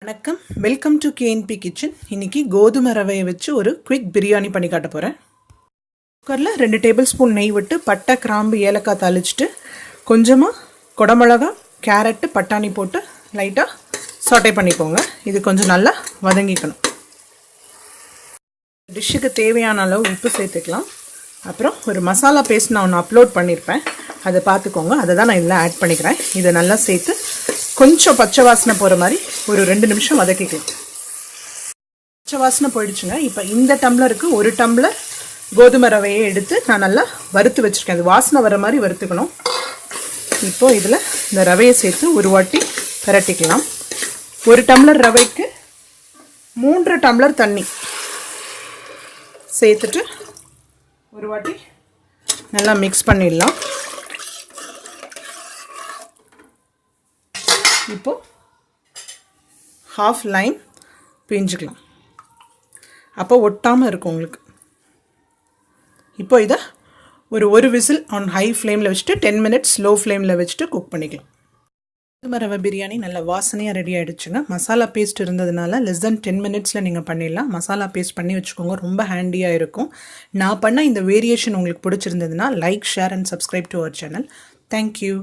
வணக்கம், welcome to KNP kitchen. இன்றைக்கி கோதுமை ரவையை வச்சு ஒரு குவிக் பிரியாணி பண்ணி காட்ட போகிறேன். குக்கரில் 2 டேபிள் ஸ்பூன் நெய் விட்டு பட்டை, கிராம்பு, ஏலக்காய் தாளிச்சிட்டு கொஞ்சமாக குடமிளகா, கேரட்டு, பட்டாணி போட்டு லைட்டாக சாட்டே பண்ணிக்கோங்க. இது கொஞ்சம் நல்லா வதங்கிக்கணும். டிஷ்ஷுக்கு தேவையான அளவு உப்பு சேர்த்துக்கலாம். அப்புறம் ஒரு மசாலா பேஸ்ட் நான் ஒன்று அப்லோட் பண்ணியிருப்பேன், அதை பார்த்துக்கோங்க. அதை தான் நான் இதில் ஆட் பண்ணிக்கிறேன். இதை நல்லா சேர்த்து கொஞ்சம் பச்சை வாசனை போகிற மாதிரி ஒரு 2 நிமிஷம் வதக்கிக்கலாம். பச்சை வாசனை போயிடுச்சுங்க. இப்போ இந்த டம்ளருக்கு 1 டம்ளர் கோதுமை ரவையை எடுத்து நான் நல்லா வறுத்து வச்சுருக்கேன். அது வாசனை வர மாதிரி வறுத்துக்கணும். இப்போது இதில் இந்த ரவையை சேர்த்து ஒரு வாட்டி பிரட்டிக்கலாம். 1 டம்ளர் ரவைக்கு 3 டம்ளர் தண்ணி சேர்த்துட்டு ஒரு வாட்டி நல்லா மிக்ஸ் பண்ணிடலாம். இப்போது ஹாஃப் லைம் பிழிஞ்சிக்கலாம். அப்போ ஒட்டாமல் இருக்கும் உங்களுக்கு. இப்போ இதை ஒரு விசில் ஆன் ஹை ஃப்ளேமில் வச்சுட்டு 10 மினிட்ஸ் லோ ஃப்ளேமில் வச்சுட்டு குக் பண்ணிக்கலாம். கோதுமை ரவை பிரியாணி நல்ல வாசனையாக ரெடி ஆகிடுச்சுங்க. மசாலா பேஸ்ட் இருந்ததுனால லெஸ் தென் 10 மினிட்ஸில் நீங்கள் பண்ணிடலாம். மசாலா பேஸ்ட் பண்ணி வச்சுக்கோங்க, ரொம்ப ஹேண்டியாக இருக்கும். நான் பண்ண இந்த வேரியேஷன் உங்களுக்கு பிடிச்சிருந்ததுன்னா like, share and subscribe to our channel. Thank you.